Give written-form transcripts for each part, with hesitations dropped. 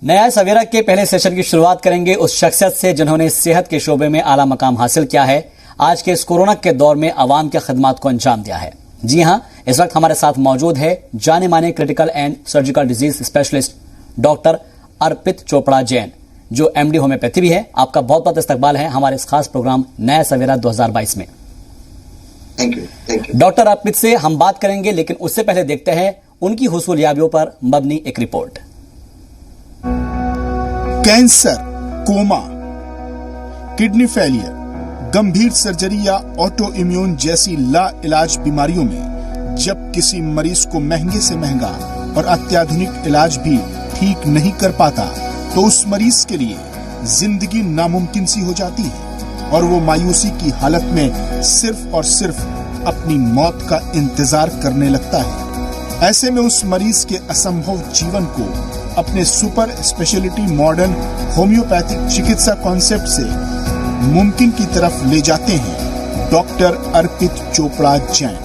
नया सवेरा के पहले सेशन की शुरुआत करेंगे उस शख्सियत से जिन्होंने सेहत के शोबे में आला मकाम हासिल किया है, आज के इस कोरोना के दौर में आवाम के खदमात को अंजाम दिया है। जी हां, इस वक्त हमारे साथ मौजूद है जाने माने critical and surgical disease specialist doctor Arpit Chopra Jain, जो MD होम्योपैथी भी है। आपका बहुत बहुत इस्तकबाल है हमारे इस खास प्रोग्राम नया सवेरा 2022 में। Thank you. डॉक्टर अर्पित से हम बात करेंगे, लेकिन उससे पहले देखते हैं उनकी हुसूलियाबियों पर मबनी एक रिपोर्ट। कैंसर, कोमा, किडनी फेलियर, गंभीर सर्जरी या ऑटो इम्यून जैसी लाइलाज बीमारियों में जब किसी मरीज को महंगे से महंगा और अत्याधुनिक इलाज भी ठीक नहीं कर पाता, तो उस मरीज के लिए जिंदगी नामुमकिन सी हो जाती है और वो मायूसी की हालत में सिर्फ और सिर्फ अपनी मौत का इंतजार करने लगता है। ऐसे में उस मरीज के असंभव जीवन को अपने सुपर स्पेशलिटी मॉडर्न होम्योपैथिक चिकित्सा कॉन्सेप्ट से मुमकिन की तरफ ले जाते हैं doctor Arpit Chopra Jain,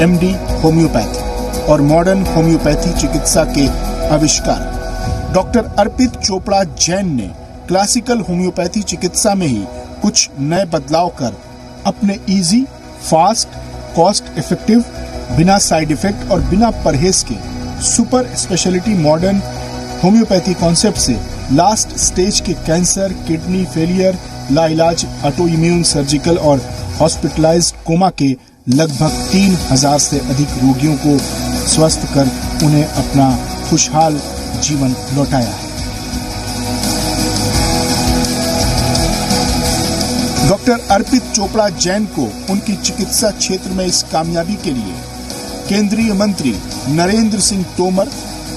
MD homeopathy और मॉडर्न होम्योपैथी चिकित्सा के आविष्कार। डॉक्टर अर्पित चोपड़ा जैन ने क्लासिकल होम्योपैथी चिकित्सा में ही कुछ नए बदलाव कर अपने इजी, फास्ट, कॉस्ट इफेक्टिव, बिना साइड इफेक्ट और बिना परहेज के super speciality modern homeopathy concept से लास्ट स्टेज के कैंसर, किडनी फेलियर, लाइलाज ऑटो इम्यून सर्जिकल और हॉस्पिटलाइज्ड कोमा के लगभग 3000 से अधिक रोगियों को स्वस्थ कर उन्हें अपना खुशहाल जीवन लौटाया है। डॉक्टर अर्पित चोपड़ा जैन को उनकी चिकित्सा क्षेत्र में इस कामयाबी के लिए केंद्रीय मंत्री नरेंद्र सिंह तोमर,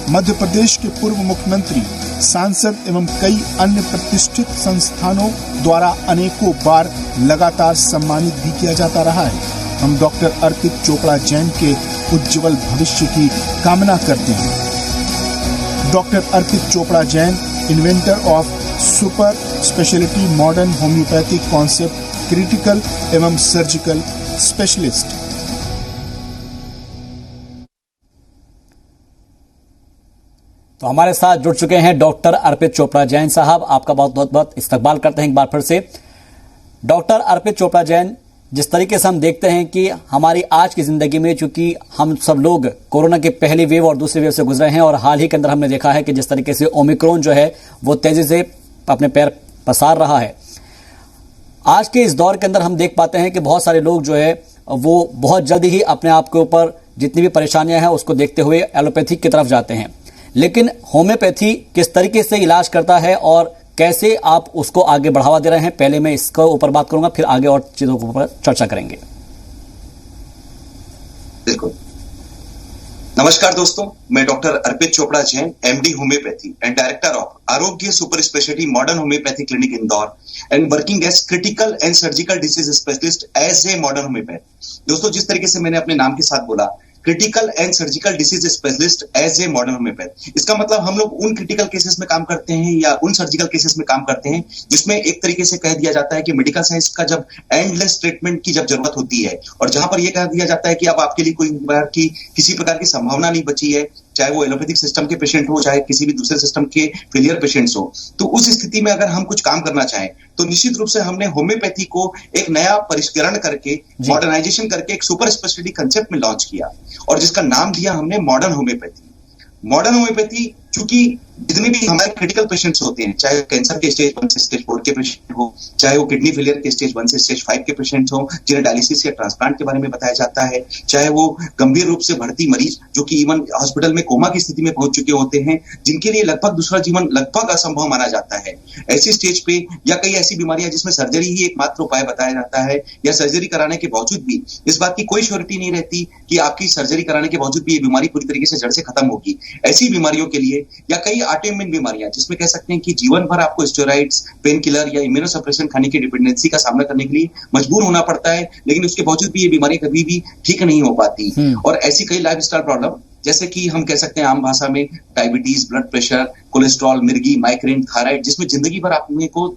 मध्य प्रदेश के पूर्व मुख्यमंत्री, सांसद एवं कई अन्य प्रतिष्ठित संस्थानों द्वारा अनेकों बार लगातार सम्मानित भी किया जाता रहा है। हम डॉक्टर अर्पित चोपड़ा जैन के उज्जवल भविष्य की कामना करते हैं। Doctor Arpit Chopra Jain, inventor of super speciality modern homeopathic concept, critical एवं सर्जिकल स्पेशलिस्ट। तो हमारे साथ जुड़ चुके हैं डॉक्टर अर्पित चोपड़ा जैन साहब। आपका बहुत बहुत बहुत इस्तकबाल करते हैं एक बार फिर से। डॉक्टर अर्पित चोपड़ा जैन, जिस तरीके से हम देखते हैं कि हमारी आज की जिंदगी में, चूंकि हम सब लोग कोरोना के पहली वेव और दूसरी वेव से गुजरे हैं और हाल ही के अंदर हमने देखा है कि जिस तरीके से ओमिक्रॉन जो है वो तेजी से अपने पैर पसार रहा है। आज के इस दौर के अंदर हम देख पाते हैं कि बहुत सारे लोग जो है वो बहुत जल्दी ही अपने आप के ऊपर जितनी भी परेशानियां हैं उसको देखते हुए एलोपैथिक की तरफ जाते हैं। लेकिन होम्योपैथी किस तरीके से इलाज करता है और कैसे आप उसको आगे बढ़ावा दे रहे हैं, पहले मैं इसके ऊपर बात करूंगा, फिर आगे और चीजों के ऊपर चर्चा करेंगे। बिल्कुल। नमस्कार दोस्तों, मैं doctor Arpit Chopra Jain, MD homeopathy and director of Arogya super speciality modern homeopathy clinic Indore and working as critical and surgical disease specialist as a modern homeopath. दोस्तों, जिस तरीके से मैंने अपने नाम के साथ बोला, critical and surgical disease specialist as a modern homeopath, इसका मतलब हम लोग उन क्रिटिकल केसेस में काम करते हैं या उन सर्जिकल केसेस में काम करते हैं जिसमें एक तरीके से कह दिया जाता है कि मेडिकल साइंस का जब एंडलेस ट्रीटमेंट की जब जरूरत होती है और जहां पर यह कह दिया जाता है कि अब आपके लिए कोई किसी प्रकार की संभावना नहीं बची है, चाहे वो एलोपैथिक सिस्टम के पेशेंट हो, चाहे किसी भी दूसरे सिस्टम के फेलियर पेशेंट्स हो, तो उस स्थिति में अगर हम कुछ काम करना चाहें तो निश्चित रूप से हमने होम्योपैथी को एक नया परिष्करण करके, मॉडर्नाइजेशन करके एक सुपर स्पेशलिटी कंसेप्ट में लॉन्च किया और जिसका नाम दिया हमने मॉडर्न होम्योपैथी। मॉडर्न होम्योपैथी, चूंकि जितने भी हमारे क्रिटिकल पेशेंट्स होते हैं, चाहे कैंसर के स्टेज 1 से स्टेज 4 के पेशेंट हो, चाहे वो किडनी फेलियर के स्टेज 1 से स्टेज 5 के पेशेंट्स हो जिन्हें डायलिसिस या ट्रांसप्लांट के बारे में बताया जाता है, चाहे वो गंभीर रूप से भर्ती मरीज जो कि इवन हॉस्पिटल में कोमा की स्थिति में पहुंच चुके होते हैं, जिनके लिए लगभग दूसरा जीवन लगभग असंभव माना जाता है, ऐसी स्टेज पे, या कई ऐसी बीमारियां जिसमें सर्जरी ही एकमात्र उपाय बताया जाता है या सर्जरी कराने के बावजूद भी इस बात की कोई श्योरिटी नहीं रहती कि आपकी सर्जरी कराने के बावजूद भी ये बीमारी पूरी तरीके से जड़ से खत्म होगी। ऐसी बीमारियों के लिए, या कई ऑटोइम्यून बीमारियां जिसमें कह सकते हैं कि जीवन भर आपको स्टेरॉइड्स, पेन किलर या इम्यूनोसप्रेशन खाने की डिपेंडेंसी का सामना करने के लिए मजबूर होना पड़ता है, लेकिन उसके बावजूद भी ये बीमारियां कभी भी ठीक नहीं हो पाती। और ऐसी कई लाइफस्टाइल प्रॉब्लम जैसे कि हम कह सकते हैं आम भाषा में डायबिटीज, ब्लड प्रेशर, कोलेस्ट्रॉल, मिर्गी, माइग्रेन, थायराइड, जिसमें जिंदगी भर आपने को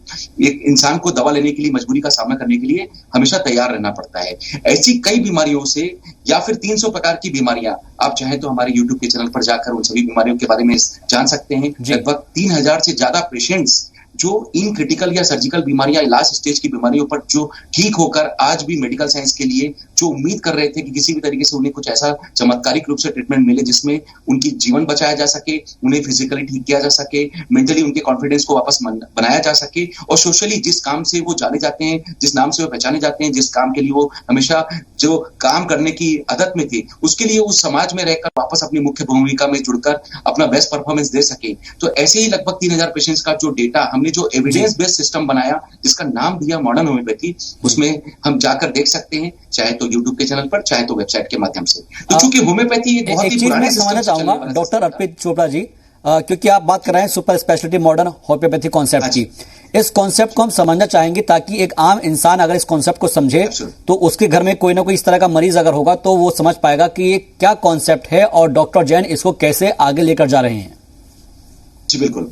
एक इंसान को दवा लेने के लिए मजबूरी का सामना करने के लिए हमेशा तैयार रहना पड़ता है। ऐसी कई बीमारियों से या फिर 300 प्रकार की बीमारियां आप चाहें तो हमारे YouTube के चैनल पर जाकर उन सभी बीमारियों के बारे में जान सकते हैं। लगभग 3000 से ज्यादा पेशेंट्स जो इन क्रिटिकल या सर्जिकल बीमारियां, लास्ट स्टेज की बीमारियों पर जो ठीक होकर आज भी मेडिकल साइंस के लिए जो उम्मीद कर रहे थे कि किसी भी तरीके से उन्हें कुछ ऐसा चमत्कारिक रूप से ट्रीटमेंट मिले जिसमें उनकी जीवन बचाया जा सके, उन्हें फिजिकली ठीक किया जा सके, मेंटली उनके कॉन्फिडेंस को वापस बनाया जा सके और सोशली जिस काम से वो जाने जाते हैं, जिस नाम से वो पहचाने जाते हैं, जिस काम के लिए वो हमेशा जो काम करने की आदत में थे, उसके लिए उस समाज में रहकर वापस अपनी मुख्य भूमिका में जुड़कर अपना बेस्ट परफॉर्मेंस दे सके। तो ऐसे ही लगभग 3000 पेशेंट्स का जो डेटा हमने जो एविडेंस बेस्ड सिस्टम बनाया जिसका नाम दिया मॉडर्न होम्योपैथी, उसमें हम जाकर देख सकते हैं, चाहे तो यूट्यूब के चैनल पर, चाहे तो वेबसाइट के माध्यम से। तो चूंकि होम्योपैथी एक बहुत ही पुराने समझना चाहूंगा डॉक्टर अर्पित चोपड़ा जी, क्योंकि आप बात कर रहे हैं super speciality modern homeopathy concept की, इस कॉन्सेप्ट को हम समझना चाहेंगे ताकि एक आम इंसान अगर इस कॉन्सेप्ट को समझे तो उसके घर में कोई ना कोई इस तरह का मरीज अगर होगा तो वो समझ पाएगा कि ये क्या कॉन्सेप्ट है और डॉक्टर जैन इसको कैसे आगे लेकर जा रहे हैं। जी बिल्कुल,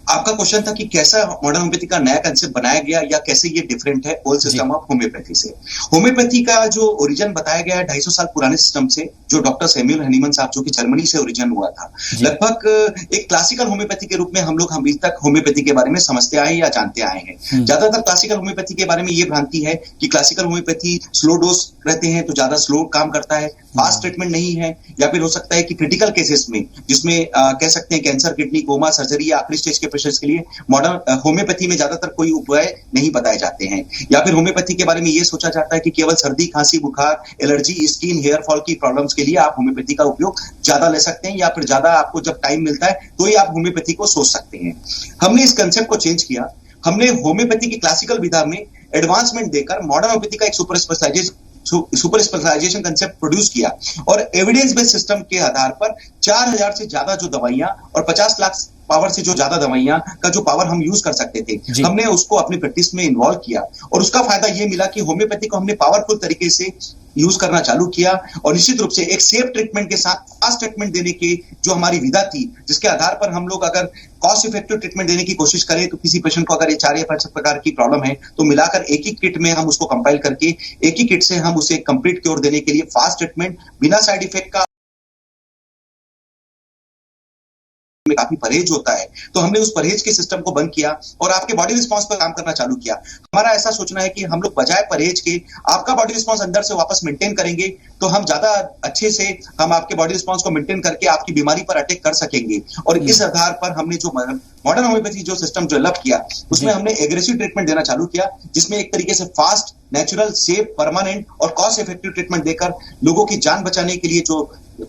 आपका क्वेश्चन था कि कैसा मॉडर्न होम्योपैथी का नया कंसेप्ट बनाया गया या कैसे ये डिफरेंट है ओल्ड सिस्टम ऑफ होम्योपैथी से। होम्योपैथी का जो ओरिजिन बताया गया है 250 साल पुराने सिस्टम से, जो डॉक्टर सैमुअल हनीमन साहब जो कि जर्मनी से ओरिजिन हुआ था। लगभग एक क्लासिकल होम्योपैथी के रूप में हम लोग अभी तक होम्योपैथी के बारे में समझते आए या जानते आए हैं। ज्यादातर क्लासिकल होम्योपैथी के बारे में ये भ्रांति है कि क्लासिकल होम्योपैथी स्लो डोज रहते हैं तो ज्यादा स्लो काम करता है, फास्ट ट्रीटमेंट नहीं है, या फिर हो सकता है कि क्रिटिकल केसेस में जिसमें कह सकते हैं कैंसर, किडनी, कोमा, सर्जरी या आखिरी स्टेज के पेशेंट्स के लिए मॉडर्न होम्योपैथी में ज्यादातर कोई उपाय नहीं बताए जाते हैं, या फिर होम्योपैथी के बारे में यह सोचा जाता है कि केवल सर्दी, खांसी, बुखार, एलर्जी, स्किन, हेयर फॉल की प्रॉब्लम्स के लिए आप होम्योपैथी का उपयोग ज्यादा ले सकते हैं, या फिर ज्यादा आपको जब टाइम मिलता है तो ही आप होम्योपैथी को सोच सकते हैं। हमने इस कंसेप्ट को चेंज किया, हमने होम्योपैथी की क्लासिकल विधा में एडवांसमेंट देकर मॉडर्न होम्योपैथी का एक सुपर स्पेशलाइजेशन कंसेप्ट प्रोड्यूस किया और एविडेंस बेस्ड सिस्टम के आधार पर 4000 से ज्यादा जो दवाइयां और 50 लाख पावर से जो ज्यादा दवाइयां का जो पावर हम यूज कर सकते थे, हमने उसको अपनी प्रैक्टिस में इन्वॉल्व किया और उसका फायदा ये मिला कि होम्योपैथी को हमने पावरफुल तरीके से यूज करना चालू किया और निश्चित रूप से एक सेफ ट्रीटमेंट के साथ फास्ट ट्रीटमेंट देने की जो हमारी विधा थी, जिसके आधार पर हम लोग अगर कॉस्ट इफेक्टिव ट्रीटमेंट देने की कोशिश करें तो किसी पेशेंट को अगर ये 4 या 5 प्रकार की प्रॉब्लम है तो मिलाकर एक ही किट में हम उसको कंपाइल करके एक ही किट से हम उसे कंप्लीट क्योर देने के लिए फास्ट ट्रीटमेंट बिना साइड इफेक्ट का में काफी परहेज होता है, तो हमने उस परहेज के सिस्टम को बंद किया और आपके बॉडी रिस्पांस पर काम करना चालू किया। हमारा ऐसा सोचना है कि हम लोग बजाय परहेज के आपका बॉडी रिस्पांस अंदर से वापस मेंटेन करेंगे तो हम ज्यादा अच्छे से हम आपके बॉडी रिस्पांस को मेंटेन करके आपकी बीमारी पर अटैक कर सकेंगे। और इस आधार पर हमने जो मॉडर्न होम्योपैथी जो सिस्टम डेवलप किया उसमें हमने एग्रेसिव ट्रीटमेंट देना चालू किया, जिसमें एक तरीके से फास्ट, नेचुरल, सेफ, परमानेंट और कॉस्ट इफेक्टिव ट्रीटमेंट देकर लोगों की जान बचाने के लिए जो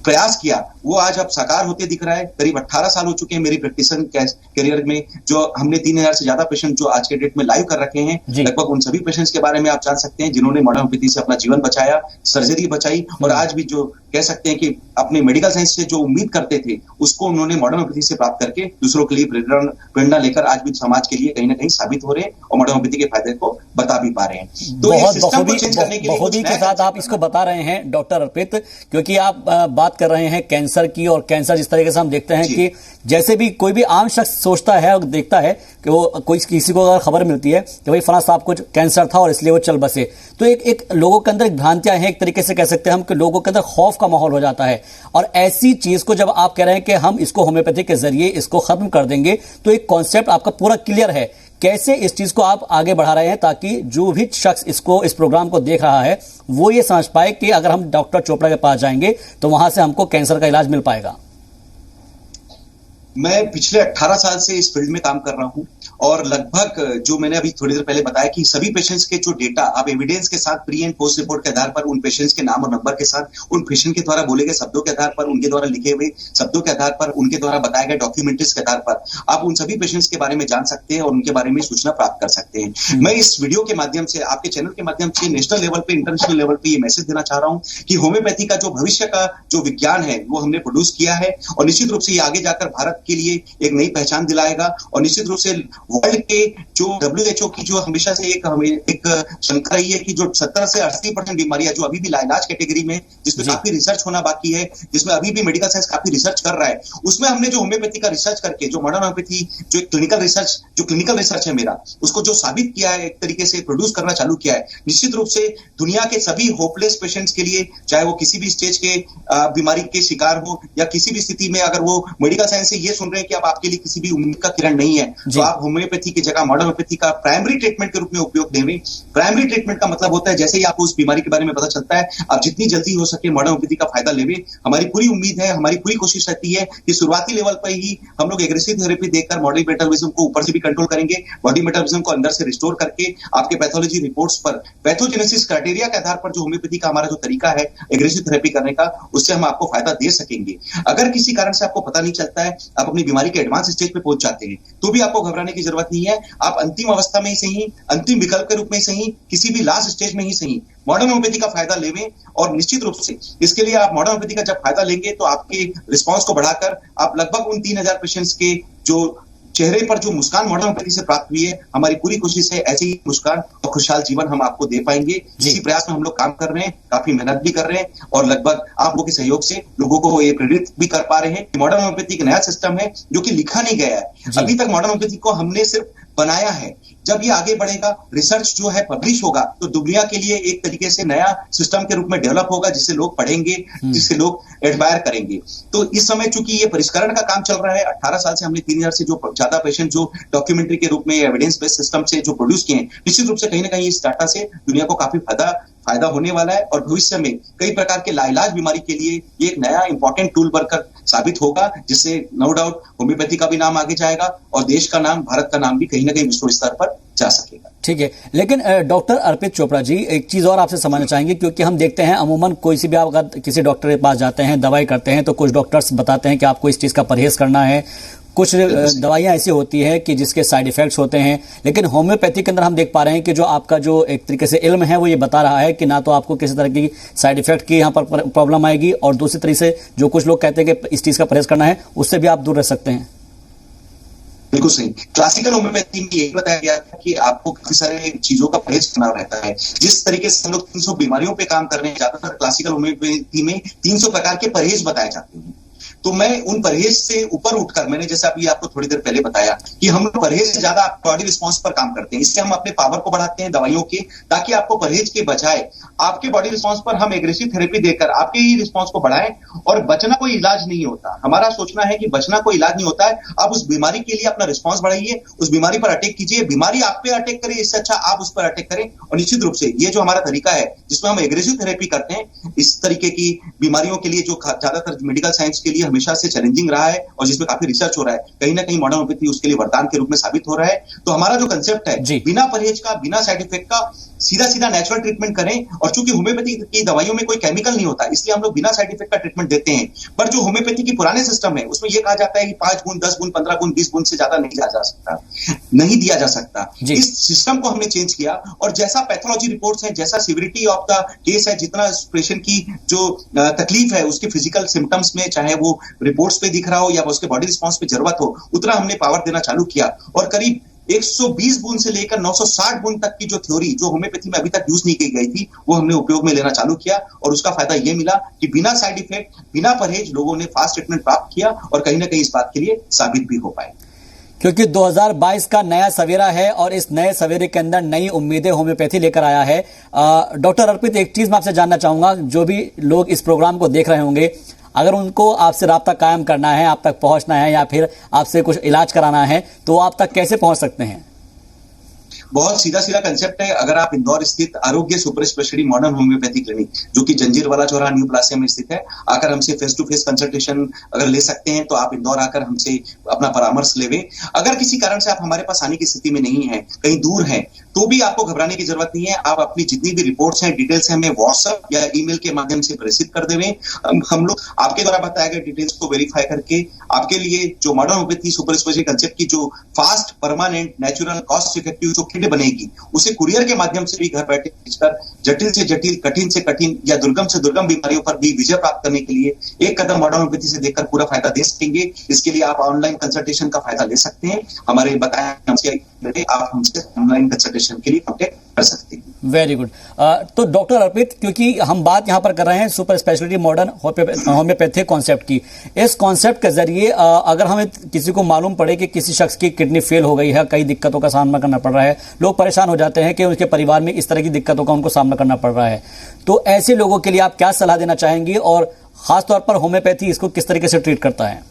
प्रयास किया वो आज अब साकार होते दिख रहा है। करीब 18 साल हो चुके हैं मेरी प्रैक्टिशन करियर में, जो हमने 3000 से ज्यादा पेशेंट जो आज के डेट में लाइव कर रखे हैं। लगभग उन सभी पेशेंट्स के बारे में आप जान सकते हैं जिन्होंने मॉडर्न होम्योपैथी से अपना जीवन बचाया, सर्जरी बचाई और आज भी जो कह सकते हैं कि अपने मेडिकल साइंस से जो उम्मीद करते थे उसको उन्होंने मॉडर्न होम्योपैथी से प्राप्त करके दूसरों के लिए प्रेरणा लेकर आज भी समाज के लिए कहीं ना कहीं साबित हो रहे हैं और मॉडर्न होम्योपैथी के फायदे को बता भी पा रहे हैं। तो ये सिस्टम को चेंज करने के लिए बहुत के साथ आप इसको बता रहे हैं डॉक्टर अर्पित, क्योंकि आप बात कर रहे हैं कैंसर की, और कैंसर जिस तरीके से हम देखते हैं कि जैसे भी कोई भी आम शख्स सोचता है और देखता है कि वो कोई किसी को अगर खबर मिलती है कि भाई फलां साहब को कैंसर था और इसलिए वो चल बसे, तो एक लोगों के अंदर एक भ्रांतियां हैं, एक तरीके से कह सकते हैं हम कि लोगों के अंदर खौफ का माहौल हो जाता है। और ऐसी चीज को जब आप कह रहे हैं कि हम इसको होम्योपैथी के जरिए इसको खत्म कर देंगे, तो एक कॉन्सेप्ट आपका पूरा क्लियर है। कैसे इस चीज को आप आगे बढ़ा रहे हैं ताकि जो भी शख्स इस प्रोग्राम को देख रहा है वो ये समझ पाए कि अगर हम डॉक्टर चोपड़ा के पास जाएंगे तो वहां से हमको कैंसर का इलाज मिल पाएगा? मैं पिछले 18 साल से इस फील्ड में काम कर रहा हूं और लगभग जो मैंने अभी थोड़ी देर पहले बताया कि सभी पेशेंट्स के जो डेटा आप एविडेंस के साथ प्री एंड पोस्ट रिपोर्ट के आधार पर उन पेशेंट्स के नाम और नंबर के साथ उन पेशेंट के द्वारा बोले गए शब्दों के आधार पर, उनके द्वारा लिखे हुए शब्दों के आधार पर, उनके द्वारा बताए गए डॉक्यूमेंट्रीज के आधार पर आप उन सभी पेशेंट्स के बारे में जान सकते हैं और उनके बारे में सूचना प्राप्त कर सकते हैं। मैं इस वीडियो के माध्यम से, आपके चैनल के माध्यम से नेशनल लेवल पे, इंटरनेशनल लेवल पे ये मैसेज देना चाह रहा हूं कि होम्योपैथी का जो भविष्य का जो विज्ञान है वो हमने प्रोड्यूस किया है और निश्चित रूप से ये आगे जाकर भारत के लिए एक नई पहचान दिलाएगा और निश्चित रूप से वर्ल्ड के जो WHO की जो हमेशा से एक शंका रही है कि जो 70 से 80% बीमारियां जो अभी भी लाइलाज कैटेगरी में, जिसमें काफी रिसर्च होना बाकी है, जिसमें अभी भी मेडिकल साइंस काफी रिसर्च कर रहा है, उसमें हमने जो होम्योपैथी का रिसर्च करके, जो मॉडर्न होम्योपैथी जो क्लिनिकल रिसर्च है मेरा, उसको जो साबित किया है, एक तरीके से प्रोड्यूस करना चालू किया है, निश्चित रूप से दुनिया के सभी होपलेस पेशेंट्स के लिए, चाहे वो किसी भी स्टेज के बीमारी के शिकार हो या किसी भी स्थिति में अगर वो मेडिकल साइंस से ये सुन रहे हैं कि अब आपके लिए किसी भी उम्मीद का किरण नहीं है, तो आप होम्योपैथी की जगह मॉडर्न होम्योपैथी का प्राइमरी ट्रीटमेंट के रूप में उपयोग देंगे। प्राइमरी ट्रीटमेंट का मतलब होता है जैसे ही आपको उस बीमारी के बारे में पता चलता है, आप जितनी जल्दी हो सके मॉडर्न होम्योपैथी का फायदा लेवे। हमारी पूरी उम्मीद है, हमारी पूरी कोशिश रहती है कि शुरुआती लेवल पर ही हम लोग एग्रेसिव थेरेपी देकर बॉडी मेटाबॉलिज्म को ऊपर से भी कंट्रोल करेंगे, बॉडी मेटाबॉलिज्म को अंदर से रिस्टोर करके आपके पैथोलॉजी रिपोर्ट्स पर पैथोजेनेसिस क्राइटेरिया के आधार पर जो होम्योपैथी का हमारा जो तरीका है एग्रेसिव थेरेपी करने का, उससे हम आपको फायदा दे सकेंगे। अगर किसी कारण से आपको पता नहीं चलता है, आप अपनी बीमारी के एडवांस स्टेज पे पहुंच जाते हैं, तो भी आपको घबराने की जरूरत नहीं है। आप अंतिम अवस्था में ही सही, अंतिम विकल्प के रूप में सही, किसी भी लास्ट स्टेज में ही सही मॉडर्न होम्योपैथी का फायदा लेवें। और निश्चित रूप से इसके लिए आप मॉडर्न होम्योपैथी का जब फायदा लेंगे तो आपके रिस्पांस को बढ़ाकर आप लगभग उन 3000 पेशेंट्स के जो चेहरे पर जो मुस्कान मॉडर्न होम्योपैथी से प्राप्त हुई है, हमारी पूरी कोशिश है ऐसी ही मुस्कान और खुशहाल जीवन हम आपको दे पाएंगे। इसी प्रयास में हम लोग काम कर रहे हैं, काफी मेहनत भी कर रहे हैं और लगभग आप लोगों के सहयोग से लोगों को ये प्रेरित भी कर पा रहे हैं कि मॉडर्न होम्योपैथी एक नया सिस्टम है जो कि लिखा नहीं गया है। अभी तक मॉडर्न होम्योपैथी को हमने सिर्फ बनाया है। जब ये आगे बढ़ेगा, रिसर्च जो है पब्लिश होगा, तो दुनिया के लिए एक तरीके से नया सिस्टम के रूप में डेवलप होगा, जिससे लोग पढ़ेंगे, जिससे लोग एडमायर करेंगे। तो इस समय चूंकि ये परिष्करण का काम चल रहा है, 18 साल से हमने 3000 से जो ज्यादा पेशेंट जो डॉक्यूमेंट्री के रूप में एविडेंस बेस्ड सिस्टम से जो प्रोड्यूस किए हैं, निश्चित रूप से कहीं ना कहीं इस डाटा से दुनिया को काफी फायदा होने वाला है और भविष्य में कई प्रकार के लाइलाज बीमारी के लिए ये एक नया इंपॉर्टेंट टूल बनकर साबित होगा, जिससे नो डाउट होम्योपैथी का भी नाम आगे जाएगा और देश का नाम, भारत का नाम भी कहीं ना कहीं विश्व स्तर पर जा सकेगा। ठीक है, लेकिन डॉक्टर अर्पित चोपड़ा जी, एक चीज और आपसे समझना चाहेंगे, क्योंकि हम देखते हैं अमूमन कोई सी भी आप अगर किसी डॉक्टर के पास जाते हैं, दवाई करते हैं, तो कुछ डॉक्टर्स बताते हैं कि आपको इस चीज का परहेज करना है, कुछ दवाइयां ऐसी होती है कि जिसके साइड इफेक्ट्स होते हैं। लेकिन होम्योपैथी के अंदर हम देख पा रहे हैं कि जो आपका जो एक तरीके से इल्म है वो ये बता रहा है कि ना तो आपको किसी तरह की साइड इफेक्ट की यहाँ पर प्रॉब्लम आएगी, और दूसरी तरीके से जो कुछ लोग कहते हैं कि इस चीज का परहेज करना है, उससे भी आप दूर रह सकते हैं। बिल्कुल सही। क्लासिकल होम्योपैथी में यही बताया गया था कि आपको काफी सारे चीजों का परहेज करना रहता है। जिस तरीके से हम लोग 300 बीमारियों पे काम कर रहे हैं, ज्यादातर क्लासिकल होम्योपैथी में 300 प्रकार के परहेज बताए जाते हैं। तो मैं उन परहेज से ऊपर उठकर, मैंने जैसे अभी आपको थोड़ी देर पहले बताया कि हम लोग परहेज से ज्यादा बॉडी रिस्पांस पर काम करते हैं। इससे हम अपने पावर को बढ़ाते हैं दवाइयों के, ताकि आपको परहेज के बजाय आपके बॉडी रिस्पांस पर हम एग्रेसिव थेरेपी देकर आपके ही रिस्पांस को बढ़ाएं। और बचना कोई इलाज नहीं होता, हमारा सोचना है कि बचना कोई इलाज नहीं होता है। आप उस बीमारी के लिए अपना रिस्पांस बढ़ाइए, उस बीमारी पर अटैक कीजिए, बीमारी आप पे अटैक करे, इससे अच्छा आप उस पर अटैक करें। और निश्चित रूप से ये जो हमारा तरीका है जिसमें हम एग्रेसिव थेरेपी करते हैं, इस तरीके की बीमारियों के लिए जो ज्यादातर मेडिकल साइंस के लिए हमेशा से चैलेंजिंग रहा है और जिसमें काफी रिसर्च हो रहा है, कहीं ना कहीं मॉडर्न होम्योपैथी उसके लिए वरदान के रूप में साबित हो रहा है। तो हमारा जो कंसेप्ट है, बिना परहेज का, बिना साइड इफेक्ट का सीधा नेचुरल ट्रीटमेंट करें। और चूंकि होम्योपैथी की दवाइयों में कोई केमिकल नहीं होता, इसलिए हम लोग बिना साइड इफेक्ट का ट्रीटमेंट देते हैं। पर जो होम्योपैथी की पुराने सिस्टम है, उसमें यह कहा जाता है कि 5 गुण, 10 गुण, 15 गुण, 20 गुण से ज्यादा नहीं दिया जा सकता। इस सिस्टम को हमने चेंज किया और जैसा पैथोलॉजी रिपोर्ट्स है, जैसा सिविरिटी ऑफ द केस है, जितना पेशेंट की जो तकलीफ है उसके फिजिकल सिम्टम्स में, चाहे वो रिपोर्ट्स पे दिख रहा हो या उसके बॉडी रिस्पांस पे जरूरत हो, उतना हमने पावर देना चालू किया। और करीब 120 गुण से लेकर 960 गुण तक की जो थ्योरी जो होम्योपैथी में अभी तक यूज नहीं की गई थी, वो हमने उपयोग में लेना चालू किया। और उसका फायदा ये मिला कि बिना साइड इफेक्ट, बिना परहेज लोगों ने फास्ट ट्रीटमेंट प्राप्त किया और कहीं ना कहीं इस बात के लिए साबित भी हो पाए। क्योंकि 2022 का नया सवेरा है और इस नए सवेरे के अंदर नई उम्मीदें होम्योपैथी लेकर आया है। डॉक्टर अर्पित, एक चीज मैं आपसे जानना चाहूंगा, जो भी लोग इस प्रोग्राम को देख रहे होंगे, अगर उनको आपसे राब्ता कायम करना है, आप तक पहुंचना है या फिर आपसे कुछ इलाज कराना है, तो आप तक कैसे पहुंच सकते हैं? बहुत सीधा कंसेप्ट है। अगर आप इंदौर स्थित आरोग्य super speciality modern homeopathy clinic, जो कि जंजीरवाला चौराहा न्यू प्लासिया में स्थित है, आकर हमसे फेस टू फेस कंसल्टेशन अगर ले सकते हैं, तो आप इंदौर आकर हमसे अपना परामर्श लेवे। अगर किसी कारण से आप हमारे पास आने की स्थिति में नहीं है, कहीं दूर है, तो भी आपको घबराने की जरूरत नहीं है। आप अपनी जितनी भी रिपोर्ट्स हैं, डिटेल्स हैं, हमें व्हाट्सएप या ईमेल के माध्यम से प्रेषित कर देवें। हम लोग आपके द्वारा बताए गए डिटेल्स को वेरीफाई करके आपके लिए जो modern homeopathy super speciality concept की जो fast, permanent, natural, cost effective जो किट बनेगी, उसे कुरियर के माध्यम से भी घर बैठे भेजकर जटिल से जटिल, कठिन से कठिन या दुर्गम से दुर्गम बीमारियों पर भी विजय प्राप्त करने के लिए एक कदम मॉडर्न होम्योपैथी से देखकर पूरा फायदा दे सकेंगे। इसके लिए आप ऑनलाइन कंसल्टेशन का फायदा ले सकते हैं। हमारे बताए आप हमसे ऑनलाइन कंसल्टेशन के लिए कॉन्टेक्ट कर सकते हैं। Very good. तो डॉक्टर अर्पित, क्योंकि हम बात यहां पर कर रहे हैं super speciality modern homeopathy concept की, इस कॉन्सेप्ट के जरिए अगर हमें किसी को मालूम पड़े कि किसी शख्स की किडनी फेल हो गई है, कई दिक्कतों का सामना करना पड़ रहा है, लोग परेशान हो जाते हैं कि उनके परिवार में इस तरह की दिक्कतों का उनको सामना करना पड़ रहा है, तो ऐसे लोगों के लिए आप क्या सलाह देना चाहेंगी और खासतौर पर होम्योपैथी इसको किस तरीके से ट्रीट करता है?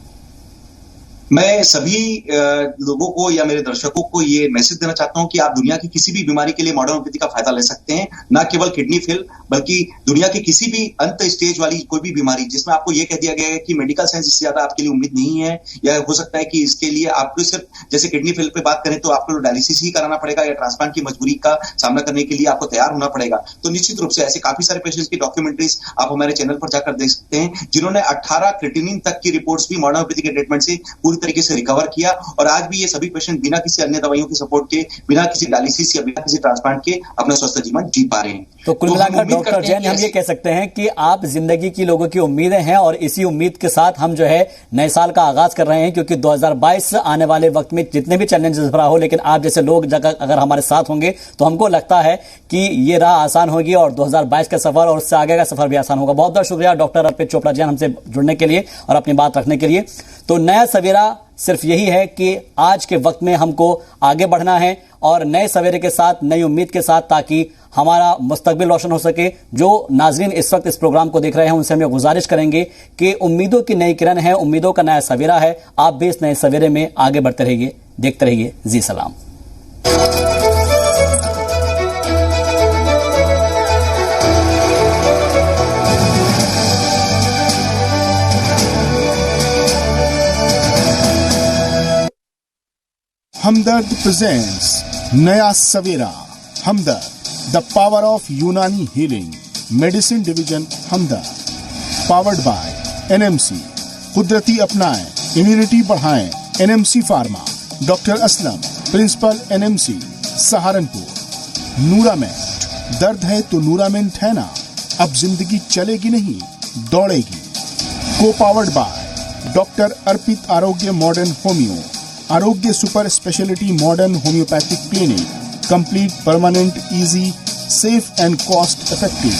मैं सभी लोगों को या मेरे दर्शकों को ये मैसेज देना चाहता हूं कि आप दुनिया की किसी भी बीमारी के लिए मॉडर्न होम्योपैथी का फायदा ले सकते हैं। ना केवल किडनी फेल, बल्कि दुनिया की किसी भी अंत स्टेज वाली कोई भी बीमारी जिसमें आपको ये कह दिया गया है कि मेडिकल साइंस इससे ज्यादा आपके लिए उम्मीद नहीं है, या हो सकता है कि इसके लिए आपको सिर्फ जैसे किडनी फेल पे बात करें तो आपको डायलिसिस ही कराना पड़ेगा या ट्रांसप्लांट की मजबूरी का सामना करने के लिए आपको तैयार होना पड़ेगा, तो निश्चित रूप से ऐसे काफी सारे पेशेंट्स की डॉक्यूमेंट्रीज आप हमारे चैनल पर जाकर देख सकते हैं, जिन्होंने 18 क्रिएटिनिन तक की रिपोर्ट्स भी मॉडर्न होम्योपैथी के ट्रीटमेंट से पूरी तरीके से रिकवर किया, और आज भी ये सभी पेशेंट बिना किसी अन्य दवाइयों के सपोर्ट के, बिना किसी डायलिसिस या बिना किसी ट्रांसप्लांट के अपना स्वस्थ जीवन जी पा रहे हैं। तो कुल मिलाकर डॉक्टर जैन हम ये कह सकते हैं कि आप जिंदगी की लोगों की उम्मीदें हैं, और इसी उम्मीद के साथ हम जो है नए साल का आगाज कर रहे हैं, क्योंकि 2022 आने वाले वक्त में जितने भी चैलेंजेस भरा हो, लेकिन आप जैसे लोग अगर हमारे साथ होंगे तो हमको लगता है कि ये राह आसान होगी और 2022 का सफर और उससे आगे का सफर भी आसान होगा। बहुत बहुत शुक्रिया डॉक्टर अर्पित चोपड़ा जैन हमसे जुड़ने के लिए और अपनी बात रखने के लिए। तो नया सवेरा सिर्फ यही है कि आज के वक्त में हमको आगे बढ़ना है और नए सवेरे के साथ, नई उम्मीद के साथ, ताकि हमारा मुस्तकबिल रोशन हो सके। जो नाजरीन इस वक्त इस प्रोग्राम को देख रहे हैं उनसे हम गुजारिश करेंगे कि उम्मीदों की नई किरण है, उम्मीदों का नया सवेरा है। आप भी इस नए सवेरे में आगे बढ़ते रहिए, देखते रहिए जी सलाम। Hamdard presents Naya Savera. Hamdard, the power of Unani healing medicine division Hamdard, powered by NMC. कुदरती अपनाएं, इम्यूनिटी बढ़ाएं। NMC pharma, doctor Aslam, principal NMC, Saharanpur. नूरामेंट, दर्द है तो नूरामेंट है ना, अब जिंदगी चलेगी नहीं दौड़ेगी। को पावर्ड बाय डॉक्टर अर्पित आरोग्य मॉडर्न होम्यो, आरोग्य super speciality modern homeopathic clinic, complete, permanent, easy, safe and cost effective.